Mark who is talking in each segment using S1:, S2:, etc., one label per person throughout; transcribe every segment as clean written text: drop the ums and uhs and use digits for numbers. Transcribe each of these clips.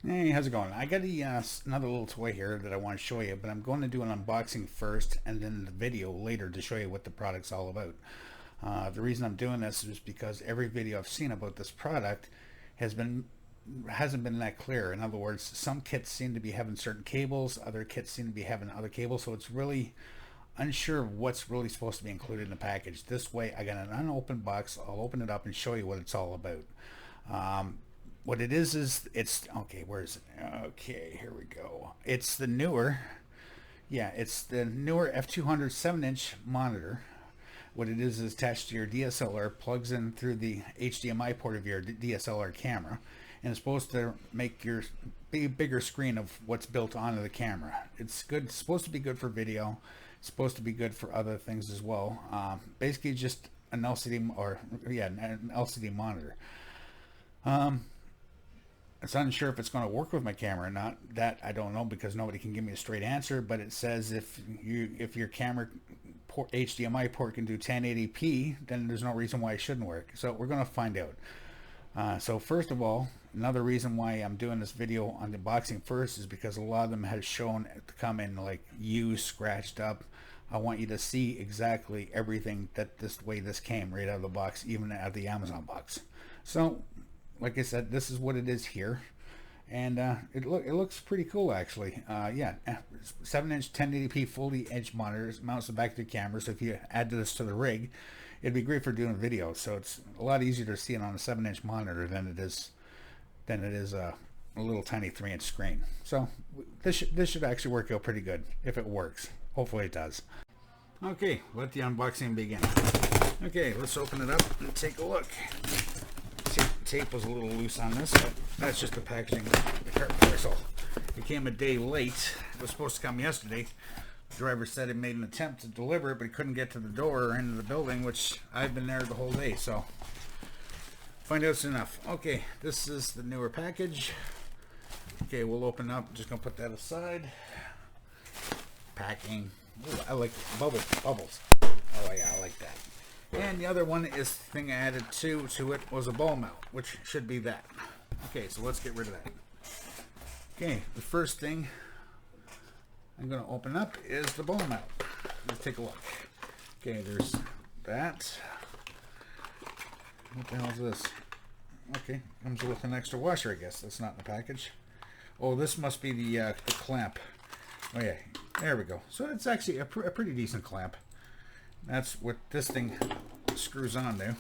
S1: Hey, how's it going? I got another little toy here that I want to show you, but I'm going to do an unboxing first and then the video later to show you what the product's all about. The reason I'm doing this is because every video I've seen about this product has been hasn't been that clear. In other words, some kits seem to be having certain cables, other kits seem to be having other cables, so it's really unsure of what's really supposed to be included in the package. This way, I got an unopened box. I'll open it up and show you what it's all about. What it is it's okay. Where is it? Okay, here we go. It's the newer, yeah, it's the Neewer F200 7-inch monitor. What it is attached to your DSLR, plugs in through the HDMI port of your DSLR camera, and it's supposed to make your bigger screen of what's built onto the camera. It's good. It's supposed to be good for video. It's supposed to be good for other things as well. Basically, just an LCD or yeah, an LCD monitor. It's unsure if it's going to work with my camera or not. That I don't know because nobody can give me a straight answer. But it says if your camera port, HDMI port can do 1080p, then there's no reason why it shouldn't work. So we're going to find out. So first of all, another reason why I'm doing this video on the unboxing first is because a lot of them have shown to come in like used, scratched up. I want you to see exactly everything that this way this came right out of the box, even out of the Amazon box. So like I said, this is what it is here, and it looks pretty cool actually. Yeah, 7-inch 1080p fully edged monitors, mounts the back of the camera. So if you add this to the rig, it'd be great for doing video. So it's a lot easier to see it on a 7-inch monitor than it is a little tiny 3-inch screen. So this should actually work out pretty good if it works. Hopefully it does. Okay, let the unboxing begin. Okay, let's open it up and take a look. Tape was a little loose on this, but that's just the packaging. The carton parcel. It came a day late. It was supposed to come yesterday. The driver said he made an attempt to deliver it, but he couldn't get to the door or into the building, which I've been there the whole day, so find out soon enough. Okay, this is the newer package. Okay, we'll open up. Just gonna put that aside. Packing. Ooh, I like bubbles. Oh yeah, I like that. And the other one is the thing I added to it was a ball mount, which should be that. Okay, so let's get rid of that. Okay, the first thing I'm going to open up is the ball mount. Let's take a look. Okay, there's that. What the hell is this? Okay, comes with an extra washer, I guess. That's not in the package. Oh, this must be the clamp. Oh yeah, there we go. So it's actually a pretty decent clamp. That's what this thing screws on to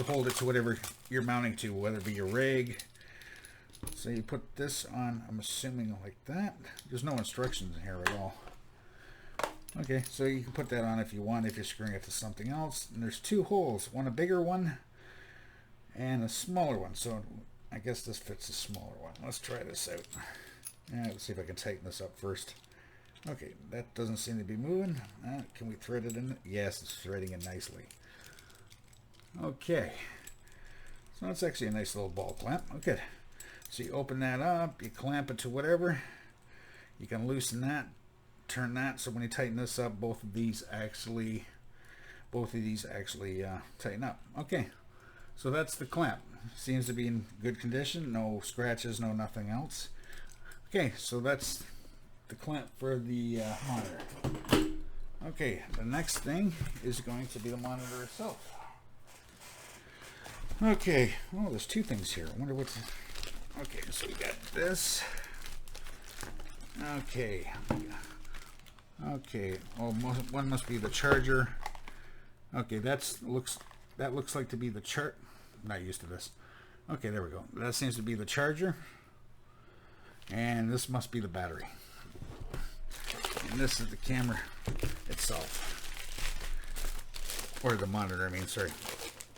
S1: hold it to whatever you're mounting to, whether it be your rig. So you put this on, I'm assuming like that. There's no instructions in here at all. Okay, so you can put that on if you want, if you're screwing it to something else. And there's two holes, one a bigger one and a smaller one. So I guess this fits the smaller one. Let's try this out. Let's see if I can tighten this up first. Okay, that doesn't seem to be moving. Can we thread it in? Yes, it's threading in nicely. Okay, so that's actually a nice little ball clamp. Okay, so you open that up, you clamp it to whatever. You can loosen that, turn that, so when you tighten this up, both of these actually tighten up. Okay, so that's the clamp. Seems to be in good condition. No scratches, no nothing else. Okay, so that's the clamp for the monitor. Okay, the next thing is going to be the monitor itself. Okay, oh, there's two things here. I wonder what's. Okay, so we got this. Okay, oh, one must be the charger. Okay, that looks like to be the chart. I'm not used to this. Okay, there we go. That seems to be the charger, and this must be the battery. And this is the camera itself. Or the monitor, I mean, sorry.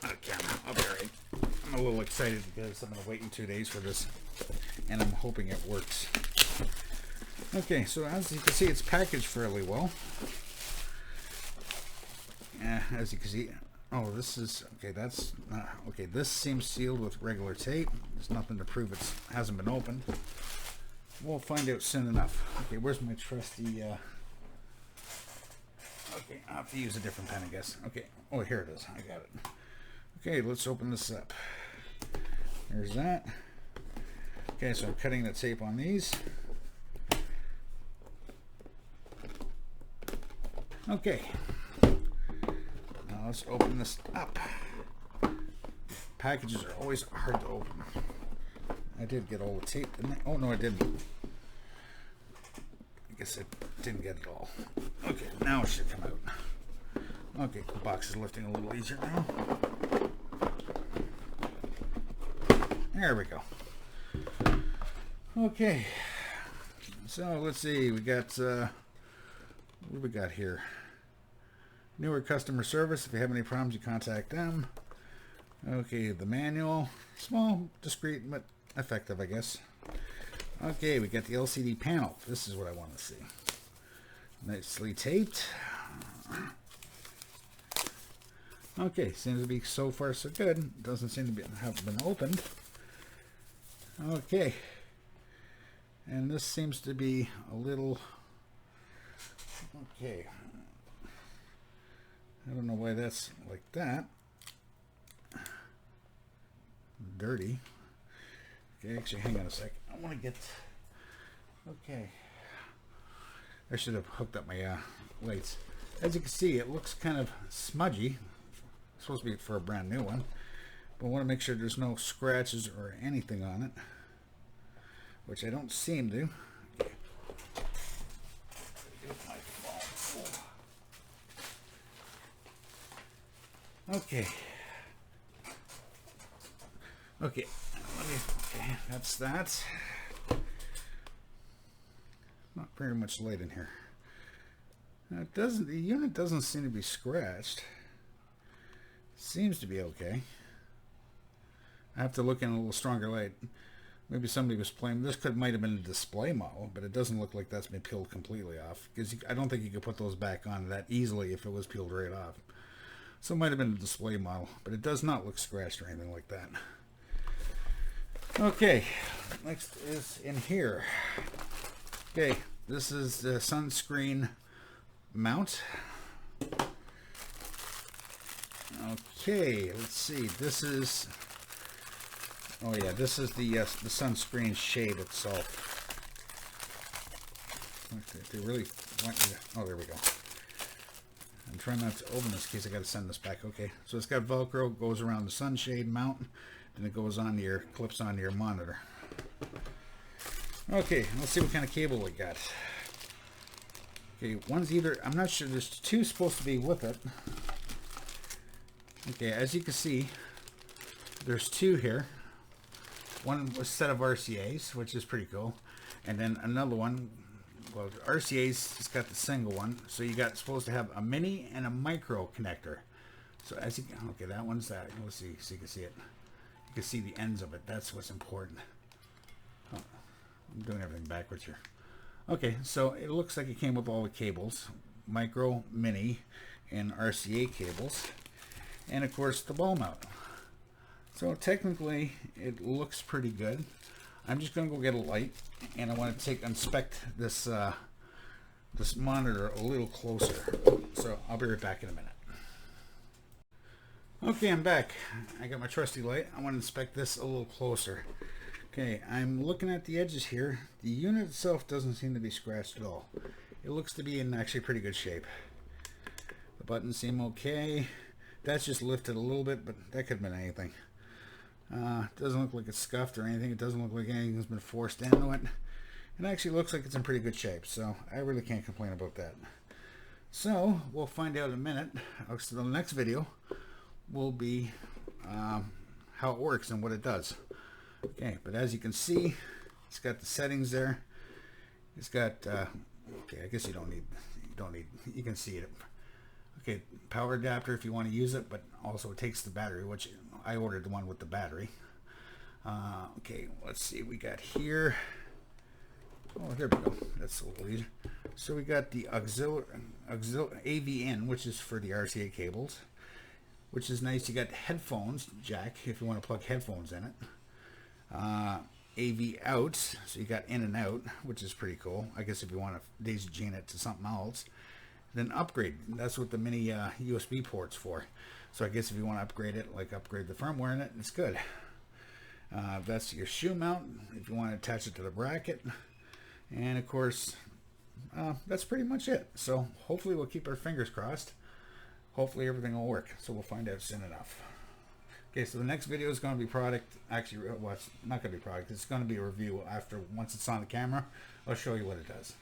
S1: Not a camera. I'll be alright. I'm a little excited because I'm going to wait in 2 days for this. And I'm hoping it works. Okay, so as you can see, it's packaged fairly well. As you can see, oh, this is, okay, that's, okay, this seems sealed with regular tape. There's nothing to prove it hasn't been opened. We'll find out soon enough. Okay, where's my trusty, okay, I'll have to use a different pen, I guess. Okay, oh, here it is. I got it. Okay, let's open this up. There's that. Okay, so I'm cutting the tape on these. Okay, now let's open this up. Packages are always hard to open. I did get all the tape, didn't I? Oh no, I didn't. I guess I didn't get it all. Okay, now it should come out. Okay, the box is lifting a little easier now. There we go. Okay, so let's see. We got what do we got here? Neewer customer service. If you have any problems, you contact them. Okay, the manual. Small, discreet, but effective, I guess. Okay, we got the LCD panel. This is what I want to see. Nicely taped. Okay, seems to be so far so good. Doesn't seem to have been opened. Okay, and this seems to be a little okay. I don't know why that's like that. Dirty. Okay, actually, hang on a sec. I want to get. Okay, I should have hooked up my lights. As you can see, it looks kind of smudgy. It's supposed to be for a brand new one, but I want to make sure there's no scratches or anything on it, which I don't seem to. Okay. Okay. Okay. Okay. That's that. Not very much light in here. Now it doesn't. The unit doesn't seem to be scratched. Seems to be okay. I have to look in a little stronger light. Maybe somebody was playing. This might have been a display model, but it doesn't look like that's been peeled completely off. Because I don't think you could put those back on that easily if it was peeled right off. So it might have been a display model, but it does not look scratched or anything like that. Okay, next is in here. Okay, this is the sunscreen mount. Okay, let's see. This is. Oh yeah, this is the sunscreen shade itself. They really want you to. Oh, there we go. I'm trying not to open this in case I got to send this back. Okay, so it's got Velcro, goes around the sunshade mount, and it goes on your clips onto your monitor. Okay, let's see what kind of cable we got. Okay, one's either. I'm not sure. There's two supposed to be with it. Okay, as you can see, there's two here. One was a set of RCAs, which is pretty cool, and then another one. Well, the RCA's just got the single one, so you got supposed to have a mini and a micro connector. So as you okay, that one's that. Let's see, so you can see it. You can see the ends of it. That's what's important. Oh, I'm doing everything backwards here. Okay, so it looks like it came with all the cables, micro, mini, and RCA cables, and of course the ball mount. So technically, it looks pretty good. I'm just going to go get a light, and I want to inspect this this monitor a little closer. So I'll be right back in a minute. Okay, I'm back. I got my trusty light. I want to inspect this a little closer. Okay, I'm looking at the edges here. The unit itself doesn't seem to be scratched at all. It looks to be in actually pretty good shape. The buttons seem okay. That's just lifted a little bit, but that could have been anything. Doesn't look like it's scuffed or anything. It doesn't look like anything's been forced into it. It actually looks like it's in pretty good shape, so I really can't complain about that. So we'll find out in a minute. So the next video will be how it works and what it does. Okay, but as you can see, it's got the settings there. It's got okay, I guess you don't need you can see it. Okay, power adapter if you want to use it, but also it takes the battery, which I ordered the one with the battery. Okay, let's see, we got here. Oh, here we go. That's a little easier. So we got the auxiliary AV in, which is for the RCA cables, which is nice. You got headphones jack if you want to plug headphones in it. AV out, so you got in and out, which is pretty cool. I guess if you want to daisy chain it to something else. Then upgrade, that's what the mini USB port's for. So I guess if you want to upgrade it, like upgrade the firmware in it, it's good. That's your shoe mount if you want to attach it to the bracket. And of course, that's pretty much it. So hopefully we'll keep our fingers crossed. Hopefully everything will work. So we'll find out soon enough. Okay, so the next video is going to be product. Actually, well, it's not going to be product. It's going to be a review after, once it's on the camera. I'll show you what it does.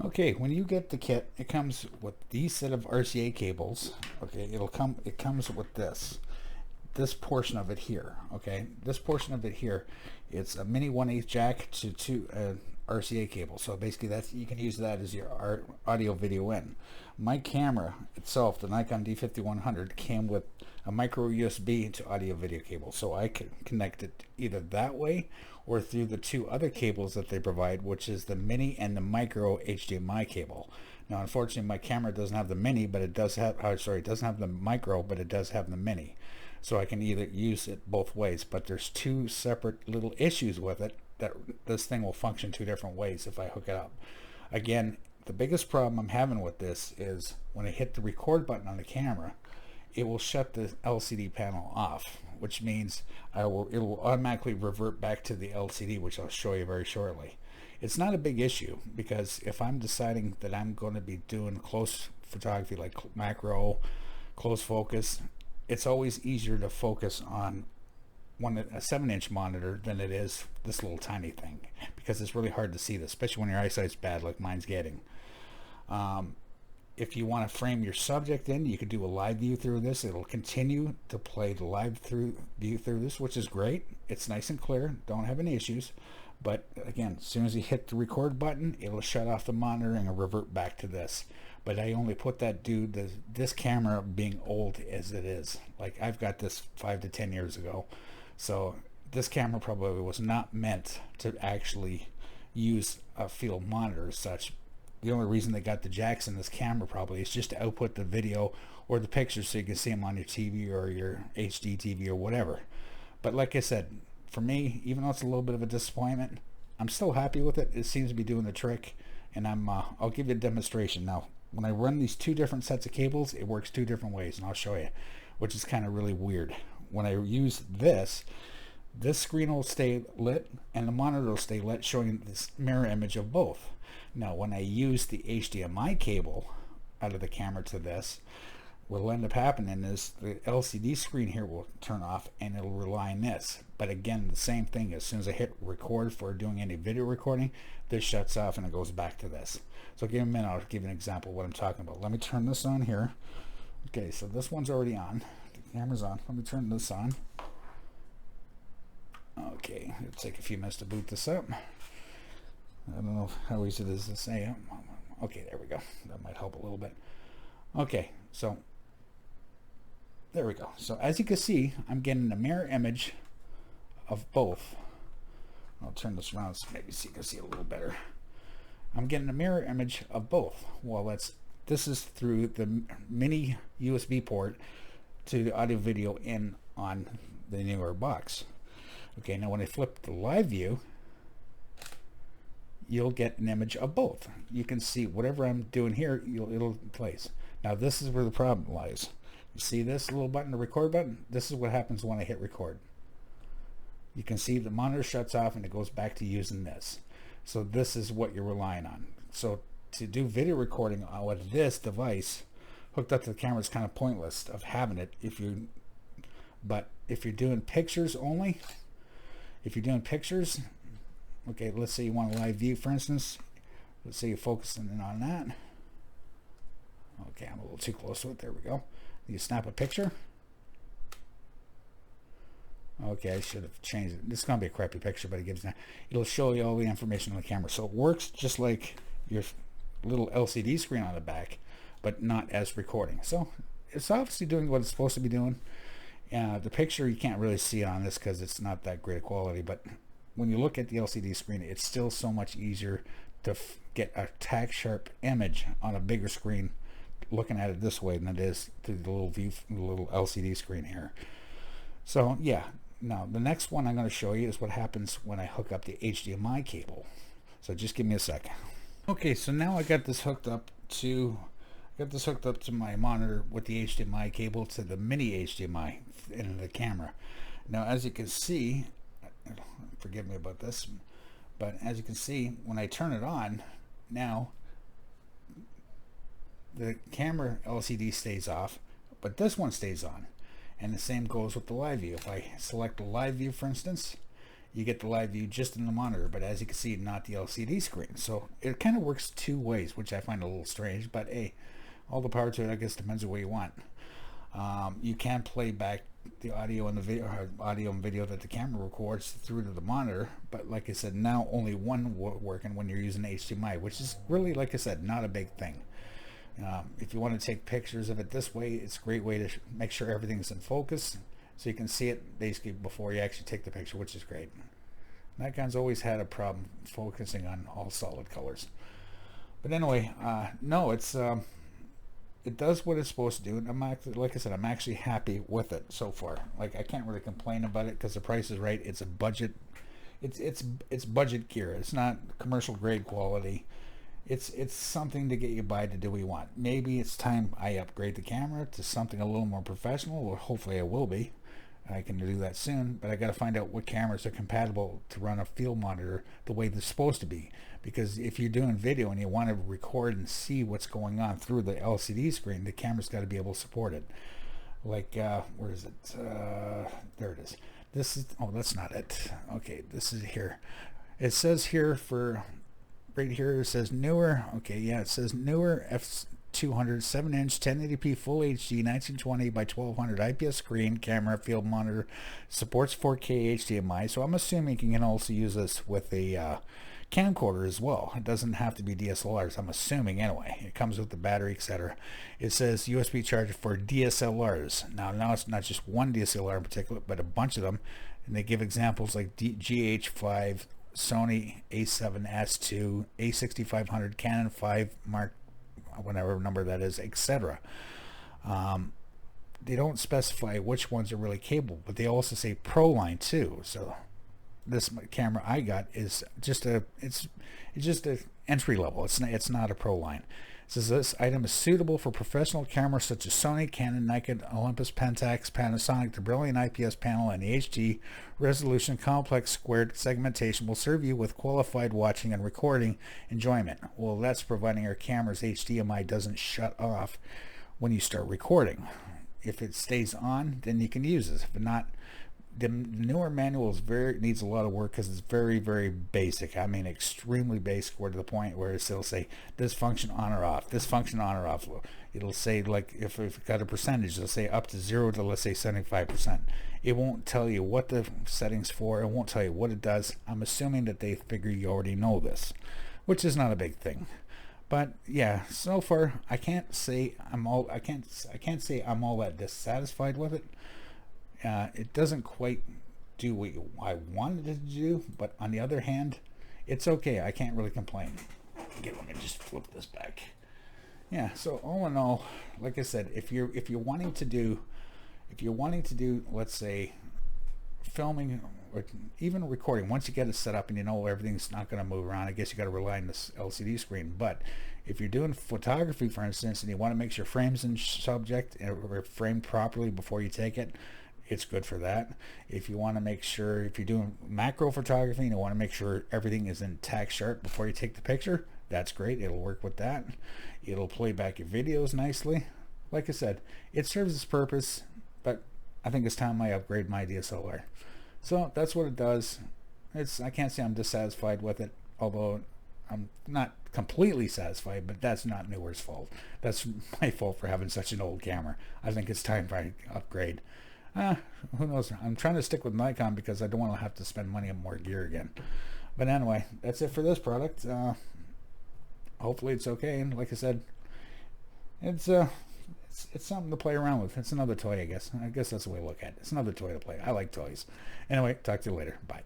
S1: Okay, when you get the kit, it comes with these set of RCA cables. Okay, it comes with this portion of it here. Okay, this portion of it here, it's a mini 1/8 jack to two RCA cable. So basically, you can use that as your audio video in. My camera itself, the Nikon D5100, came with a micro USB to audio video cable, so I can connect it either that way or through the two other cables that they provide, which is the mini and the micro HDMI cable. Now, unfortunately, my camera doesn't have the mini, but it does have, it doesn't have the micro, but it does have the mini. So I can either use it both ways, but there's two separate little issues with it, that this thing will function two different ways if I hook it up. Again, the biggest problem I'm having with this is when I hit the record button on the camera, it will shut the LCD panel off, which means it will automatically revert back to the LCD, which I'll show you very shortly. It's not a big issue, because if I'm deciding that I'm going to be doing close photography like macro, close focus, it's always easier to focus on a 7-inch monitor than it is this little tiny thing, because it's really hard to see this, especially when your eyesight's bad like mine's getting. If you want to frame your subject in, you could do a live view through this. It'll continue to play the live view through this, which is great. It's nice and clear, don't have any issues. But again, as soon as you hit the record button, it'll shut off the monitor and revert back to this. But I only put that due to this camera being old as it is. Like, I've got this 5 to 10 years ago. So this camera probably was not meant to actually use a field monitor as such. The only reason they got the jacks in this camera probably is just to output the video or the pictures so you can see them on your TV or your HD TV or whatever. But like I said, for me, even though it's a little bit of a disappointment, I'm still happy with it. It seems to be doing the trick, and I'll give you a demonstration. Now, when I run these two different sets of cables, it works two different ways, and I'll show you, which is kind of really weird. When I use this screen will stay lit and the monitor will stay lit, showing this mirror image of both. Now, when I use the HDMI cable out of the camera to this, what will end up happening is the LCD screen here will turn off and it'll rely on this. But again, the same thing, as soon as I hit record for doing any video recording, this shuts off and it goes back to this. So give me a minute, I'll give you an example of what I'm talking about. Let me turn this on here. Okay, so this one's already on. The camera's on. Let me turn this on. Okay, it'll take a few minutes to boot this up. I don't know how easy it is to say. Okay, there we go. That might help a little bit. Okay, so there we go. So as you can see, I'm getting a mirror image of both. I'll turn this around so maybe so you can see it a little better. I'm getting a mirror image of both. Well, this is through the mini USB port to the audio video in on the Neewer box. Okay, now when I flip the live view, you'll get an image of both. You can see whatever I'm doing here, it'll place. Now this is where the problem lies. You see this little button, the record button? This is what happens when I hit record. You can see the monitor shuts off and it goes back to using this. So this is what you're relying on. So to do video recording with this device hooked up to the camera is kind of pointless of having it but if you're doing pictures only, okay, let's say you want a live view, for instance. Let's say you're focusing in on that. Okay, I'm a little too close to it. There we go. You snap a picture. Okay, I should have changed it. This is going to be a crappy picture, but it'll show you all the information on the camera. So it works just like your little LCD screen on the back, but not as recording. So it's obviously doing what it's supposed to be doing. The picture, you can't really see it on this because it's not that great a quality, but when you look at the LCD screen, it's still so much easier to get a tack sharp image on a bigger screen looking at it this way than it is through the little LCD screen here. So yeah, now the next one I'm going to show you is what happens when I hook up the HDMI cable. So just give me a second. Okay, so now I got this hooked up to Got this hooked up to my monitor with the HDMI cable to the mini HDMI in the camera. Now, as you can see, forgive me about this, but as you can see, when I turn it on, now the camera LCD stays off, but this one stays on. And the same goes with the live view. If I select the live view, for instance, you get the live view just in the monitor, but as you can see, not the LCD screen. So it kind of works two ways, which I find a little strange, but hey, all the power to it. I guess depends on what you want. You can play back the audio and the video, audio and video that the camera records through to the monitor, but like I said, now only one working when you're using HDMI, which is really, like I said, not a big thing. If you want to take pictures of it this way, it's a great way to make sure everything's in focus, so you can see it basically before you actually take the picture, which is great. Nikon's always had a problem focusing on all solid colors. But anyway, no, it's it does what it's supposed to do, and like I said, I'm actually happy with it so far. Like, I can't really complain about it because the price is right. It's a budget, it's budget gear. It's not commercial grade quality. It's something to get you by to do what you want. Maybe it's time I upgrade the camera to something a little more professional, or hopefully I will be. I can do that soon, but I got to find out what cameras are compatible to run a field monitor the way they're supposed to be. Because if you're doing video and you want to record and see what's going on through the LCD screen, the camera's got to be able to support it. Like, where is it? There it is. This is, oh, that's not it. Okay, this is here. It says here for, right here, it says Neewer. Okay, yeah, it says Neewer F200 7-inch 1080p Full HD 1920 by 1200 IPS screen camera field monitor, supports 4K HDMI. So I'm assuming you can also use this with a camcorder as well. It doesn't have to be DSLRs, I'm assuming anyway. It comes with the battery, etc. It says USB charger for DSLRs. Now it's not just one DSLR in particular, but a bunch of them. And they give examples like GH5, Sony A7S2, A6500, Canon 5 Mark, whatever number that is, etc. They don't specify which ones are really capable, but they also say Pro line too. So this camera I got is just it's just a entry level. It's not a Pro line. It says this item is suitable for professional cameras such as Sony, Canon, Nikon, Olympus, Pentax, Panasonic. The brilliant IPS panel and the HD resolution complex squared segmentation will serve you with qualified watching and recording enjoyment. Well, that's providing our camera's HDMI doesn't shut off when you start recording. If it stays on, then you can use this. If not, the newer manual is needs a lot of work because it's very, very basic. I mean, extremely basic, to the point where it'll say this function on or off, this function on or off. It'll say, like, if it's got a percentage, it'll say up to 0 to, let's say, 75%. It won't tell you what the settings for. It won't tell you what it does. I'm assuming that they figure you already know this, which is not a big thing. But yeah, so far I can't say I'm all that dissatisfied with it. It doesn't quite do what I wanted it to do, but on the other hand, it's okay. I can't really complain. Okay, let me just flip this back. Yeah, so all in all, like I said, if you're wanting to do, let's say, filming or even recording, once you get it set up and you know everything's not going to move around, I guess you got to rely on this LCD screen. But if you're doing photography, for instance, and you want to make sure frames in subject or framed properly before you take it, it's good for that. If you want to make sure, if you're doing macro photography and you want to make sure everything is in tack sharp before you take the picture, that's great. It'll work with that. It'll play back your videos nicely. Like I said, it serves its purpose, but I think it's time I upgrade my DSLR. So that's what it does. I can't say I'm dissatisfied with it, although I'm not completely satisfied, but that's not Neewer's fault. That's my fault for having such an old camera. I think it's time for an upgrade. Who knows? I'm trying to stick with Nikon because I don't want to have to spend money on more gear again. But anyway, that's it for this product. Hopefully it's okay. And like I said, it's something to play around with. It's another toy, I guess. I guess that's the way to look at it. It's another toy to play. I like toys. Anyway, talk to you later. Bye.